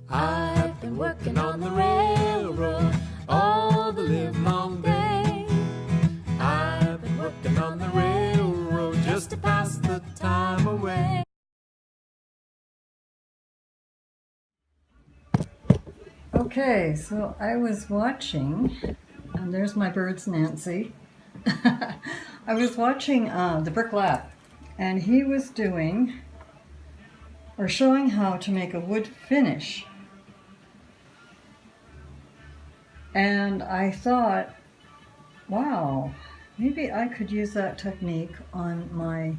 I've been working on the railroad all the livelong day. I've been working on the railroad just to pass the time away. Okay, so I was watching, and there's my birds, Nancy. I was watching the Brick Lab, and he was doing, or showing how to make a wood finish. And I thought, wow, maybe I could use that technique on my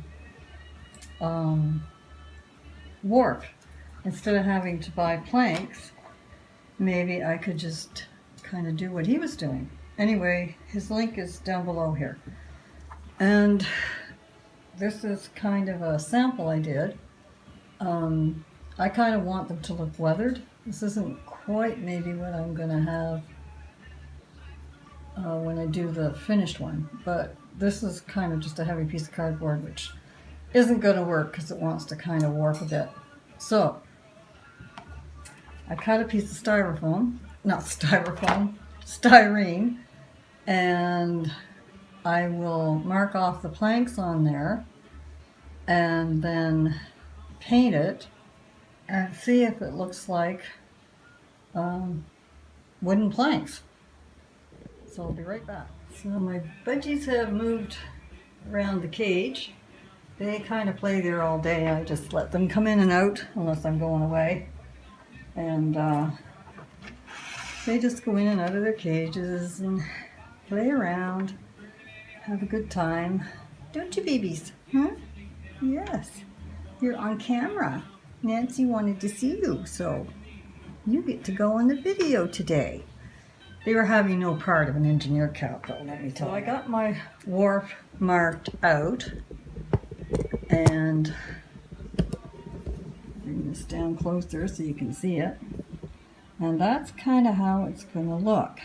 wharf. Instead of having to buy planks, maybe I could just kind of do what he was doing. Anyway, his link is down below here. And this is kind of a sample I did. I kind of want them to look weathered. This isn't quite maybe what I'm going to have when I do the finished one, but this is kind of just a heavy piece of cardboard, which isn't going to work because it wants to kind of warp a bit. So I cut a piece of styrene, and I will mark off the planks on there and then paint it and see if it looks like wooden planks. So I'll be right back. So my budgies have moved around the cage. They kind of play there all day. I just let them come in and out unless I'm going away. And they just go in and out of their cages and play around, have a good time. Don't you, babies? Huh? Yes. You're on camera. Nancy wanted to see you, so you get to go on the video today. They were having no part of an engineer cap, though, let me tell you. So I got my wharf marked out, and bring this down closer so you can see it. And that's kind of how it's going to look.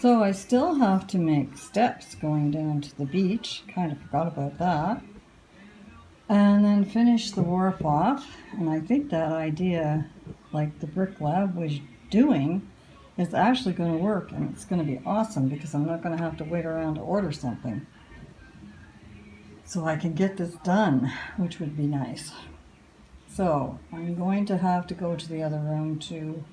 So I still have to make steps going down to the beach. Kind of forgot about that. And then finish the wharf off. And I think that idea, like the Brick Lab was doing, is actually going to work. And it's going to be awesome because I'm not going to have to wait around to order something. So I can get this done, which would be nice. So I'm going to have to go to the other room to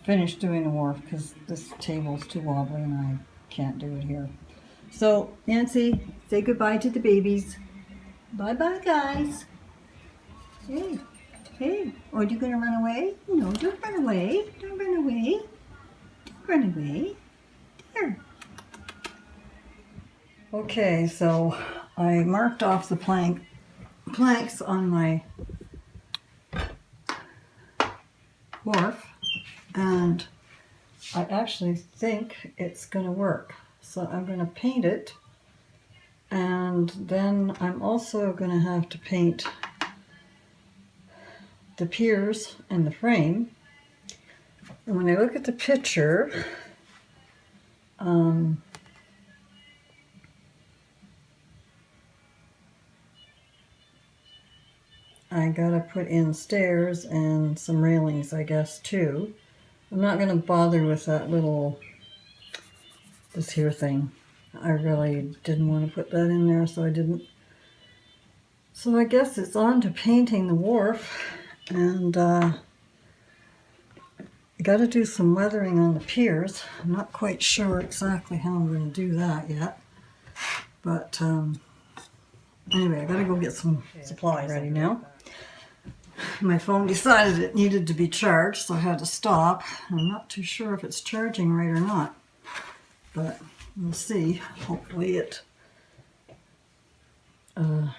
finish doing the wharf because this table's too wobbly and I can't do it here. So Nancy, say goodbye to the babies. Bye-bye, guys. Hey, hey. Oh, are you going to run away? No, don't run away. Don't run away. Don't run away. There. Okay, so I marked off the planks on my wharf, and I actually think it's going to work. So I'm going to paint it, and then I'm also going to have to paint the piers and the frame. And when I look at the picture, I gotta put in stairs and some railings, I guess, too. I'm not gonna bother with that this here thing. I really didn't want to put that in there, so I didn't. So I guess it's on to painting the wharf, and I gotta do some weathering on the piers. I'm not quite sure exactly how I'm gonna do that yet, but anyway, I gotta go get some supplies ready now. My phone decided it needed to be charged, so I had to stop. I'm not too sure if it's charging right or not, but we'll see. Hopefully it will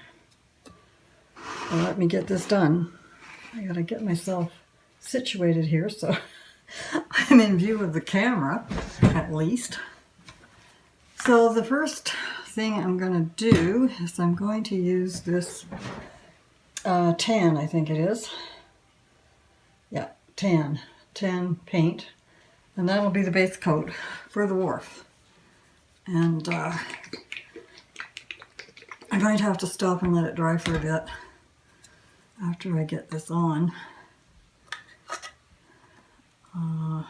let me get this done. I gotta get myself situated here so I'm in view of the camera, at least. So the first thing I'm going to do is I'm going to use this tan, I think it is. Yeah, tan paint. And that'll be the base coat for the wharf. And might have to stop and let it dry for a bit after I get this on. I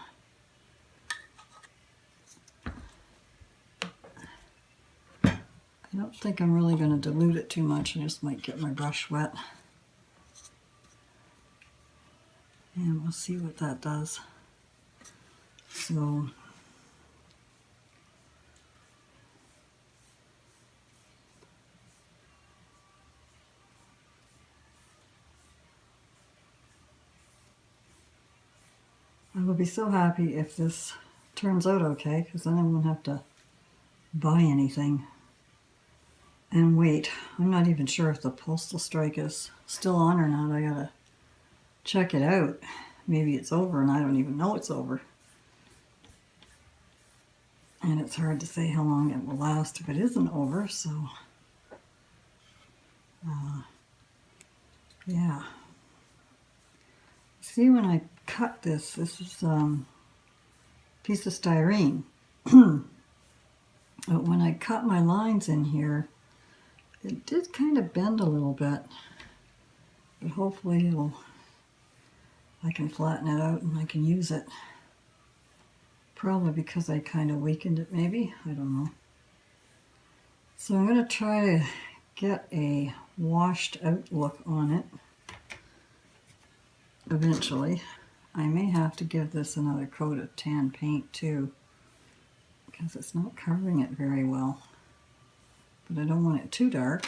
don't think I'm really going to dilute it too much. I just might get my brush wet. And we'll see what that does. So I will be so happy if this turns out okay, because then I won't have to buy anything and wait. I'm not even sure if the postal strike is still on or not. I gotta check it out. Maybe it's over and I don't even know it's over. And it's hard to say how long it will last if it isn't over, so yeah. See, when I cut this is piece of styrene. But when I cut my lines in here, it did kind of bend a little bit. But hopefully I can flatten it out and I can use it. Probably because I kind of weakened it maybe. I don't know. So I'm going to try to get a washed out look on it eventually. I may have to give this another coat of tan paint too, because it's not covering it very well. But I don't want it too dark.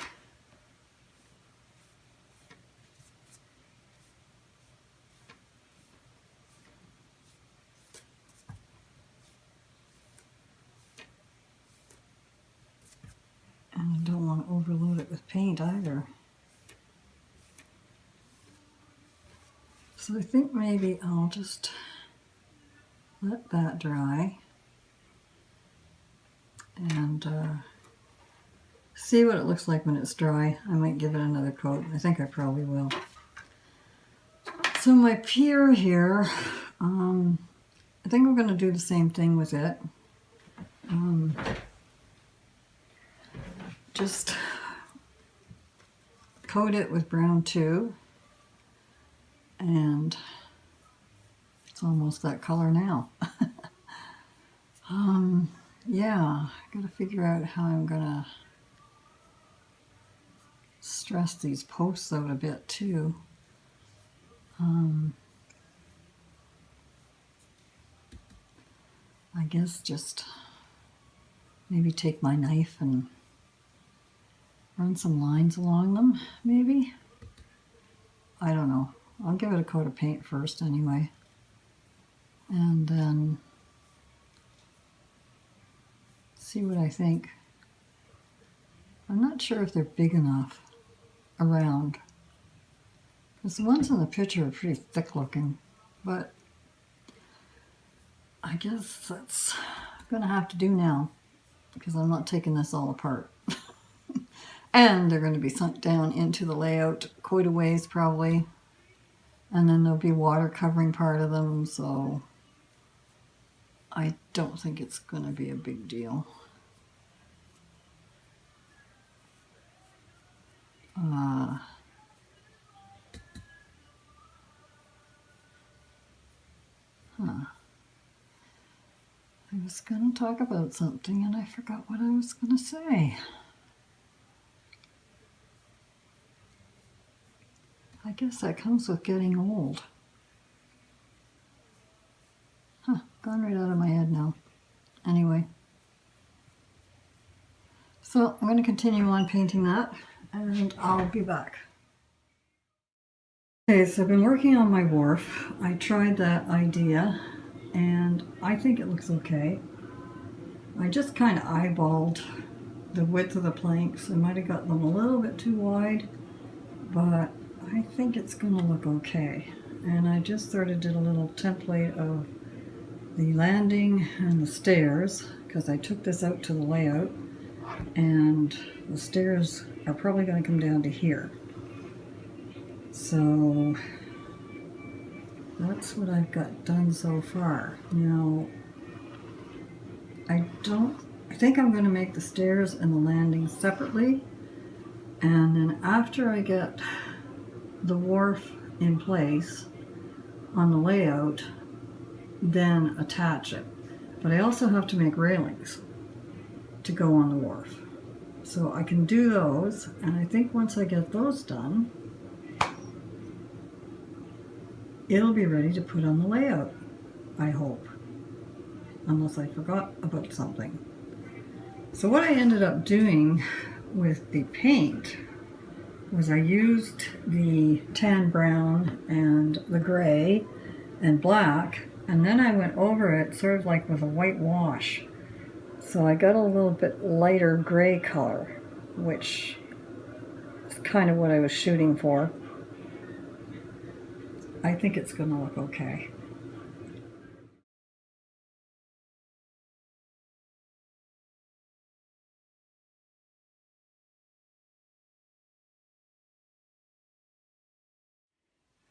And I don't want to overload it with paint either. So I think maybe I'll just let that dry and see what it looks like when it's dry. I might give it another coat. I think I probably will. So my pier here, I think we're going to do the same thing with it. Just coat it with brown too, and it's almost that color now. Yeah, I gotta figure out how I'm gonna stress these posts out a bit too. I guess just maybe take my knife and run some lines along them, maybe? I don't know. I'll give it a coat of paint first anyway. And then see what I think. I'm not sure if they're big enough around, because the ones in the picture are pretty thick looking, but I guess that's gonna have to do now, because I'm not taking this all apart. And they're going to be sunk down into the layout quite a ways probably. And then there'll be water covering part of them, so I don't think it's going to be a big deal. I was going to talk about something and I forgot what I was going to say. I guess that comes with getting old. Gone right out of my head now. Anyway. So I'm going to continue on painting that and I'll be back. Okay, so I've been working on my wharf. I tried that idea and I think it looks okay. I just kind of eyeballed the width of the planks. I might have got them a little bit too wide, but I think it's going to look okay. And I just sort of did a little template of the landing and the stairs, because I took this out to the layout, and the stairs are probably going to come down to here. So that's what I've got done so far. Now, I think I'm going to make the stairs and the landing separately, And then after I get the wharf in place on the layout, then attach it. But I also have to make railings to go on the wharf. So I can do those, and I think once I get those done, it'll be ready to put on the layout, I hope. Unless I forgot about something. So what I ended up doing with the paint was I used the tan brown and the gray and black, and then I went over it sort of like with a white wash. So I got a little bit lighter gray color, which is kind of what I was shooting for. I think it's going to look okay.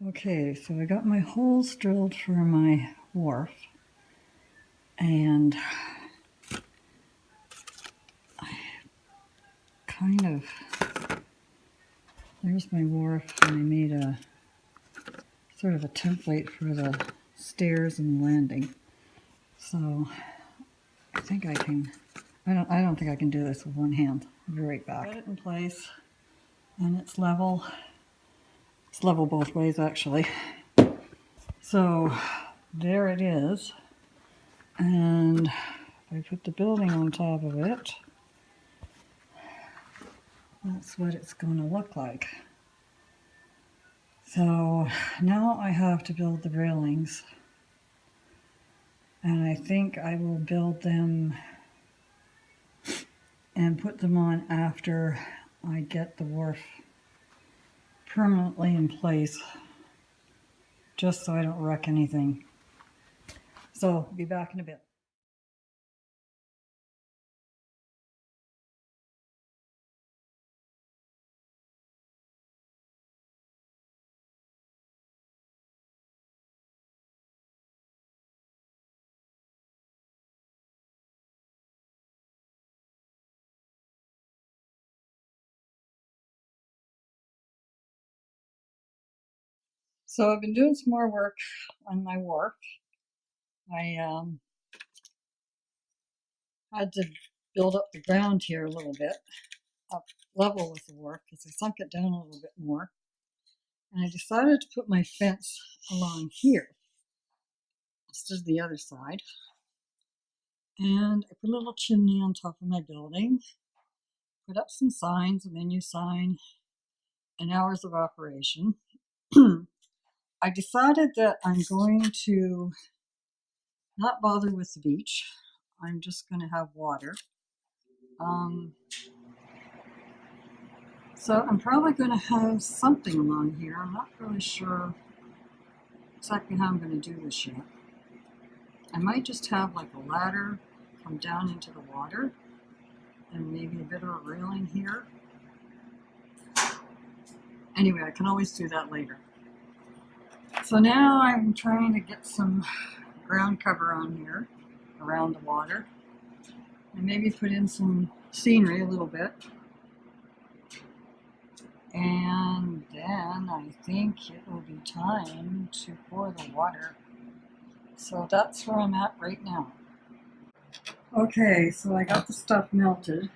Okay, so I got my holes drilled for my wharf, and I kind of, there's my wharf, and I made a sort of a template for the stairs and the landing. So I think I can, I don't think I can do this with one hand. I'll be right back. Got it in place, and it's level. It's level both ways actually. So there it is, and I put the building on top of it. That's what it's going to look like. So now I have to build the railings, and I think I will build them and put them on after I get the wharf permanently in place, just so I don't wreck anything. So I'll be back in a bit. So I've been doing some more work on my wharf. I had to build up the ground here a little bit, up level with the wharf, because I sunk it down a little bit more. And I decided to put my fence along here instead of the other side. And I put a little chimney on top of my building, put up some signs, a menu sign, and hours of operation. I decided that I'm going to not bother with the beach. I'm just going to have water. So I'm probably going to have something along here. I'm not really sure exactly how I'm going to do this yet. I might just have like a ladder come down into the water and maybe a bit of a railing here. Anyway, I can always do that later. So now I'm trying to get some ground cover on here around the water and maybe put in some scenery a little bit. And then I think it will be time to pour the water. So that's where I'm at right now. Okay, so I got the stuff melted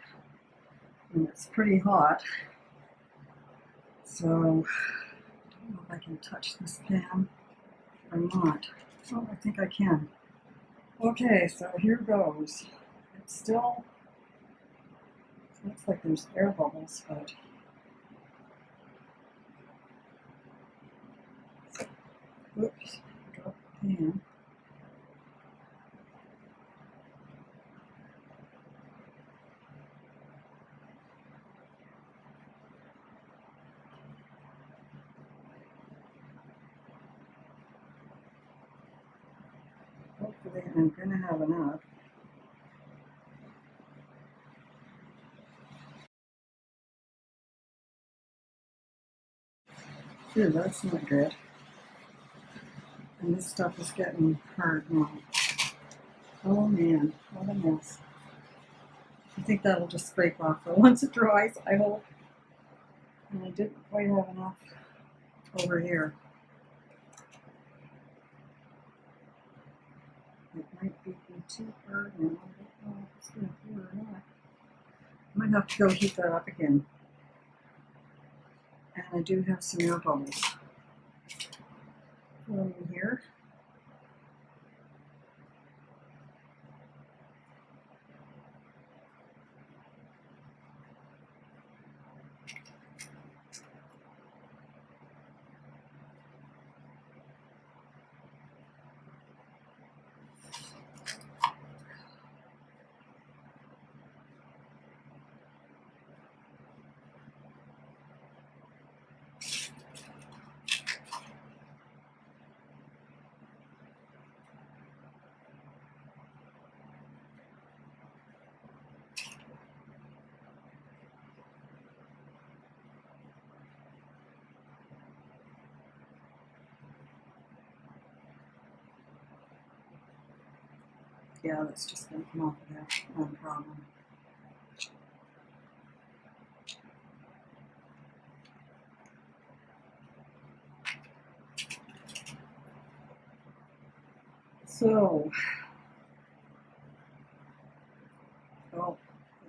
and it's pretty hot. So I don't know if I can touch this pan or not. Oh, I think I can. Okay, so here goes. It's still, it looks like there's air bubbles, but oops, dropped the pan. Hopefully I'm going to have enough. Phew, that's not good. And this stuff is getting hard now. Oh man, what a mess. I think that'll just scrape off though once it dries, I hope. And I didn't quite have enough over here. It might be too hard now. I don't know if it's going to pour or not. I might have to go heat that up again. And I do have some air bubbles flowing in here. Yeah, that's just going to come off of there, no problem. So, well,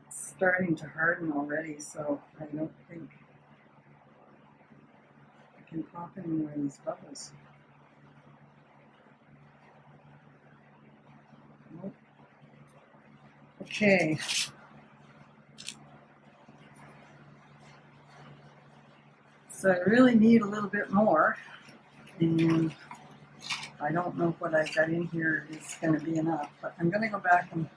it's starting to harden already, so I don't think I can pop any more of these bubbles. Nope. Okay. So I really need a little bit more, and I don't know what I've got in here is going to be enough, but I'm going to go back and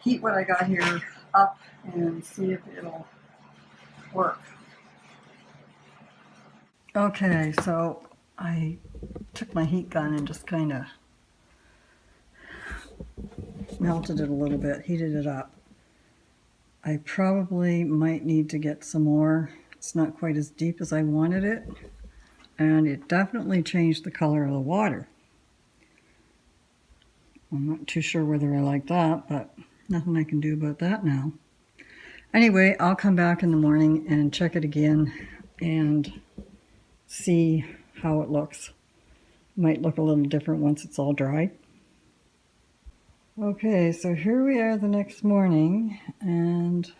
heat what I got here up and see if it'll work. Okay, so I took my heat gun and just kind of melted it a little bit, heated it up. I probably might need to get some more. It's not quite as deep as I wanted it, and it definitely changed the color of the water. I'm not too sure whether I like that, but nothing I can do about that now. Anyway, I'll come back in the morning and check it again and see how it looks. Might look a little different once it's all dry. Okay, so here we are the next morning, and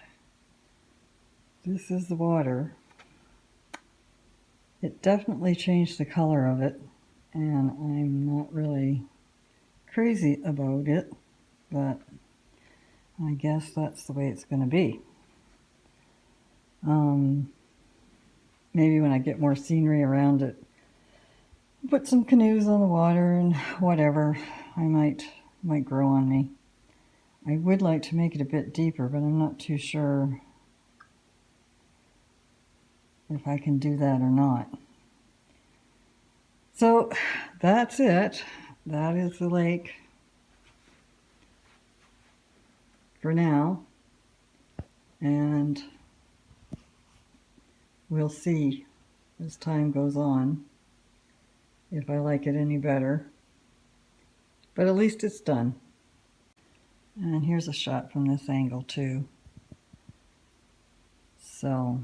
this is the water. It definitely changed the color of it, and I'm not really crazy about it, but I guess that's the way it's going to be. Maybe when I get more scenery around it, put some canoes on the water and whatever, I might grow on me. I would like to make it a bit deeper, but I'm not too sure if I can do that or not. So that's it. That is the lake for now, and we'll see as time goes on if I like it any better, but at least it's done. And here's a shot from this angle too. So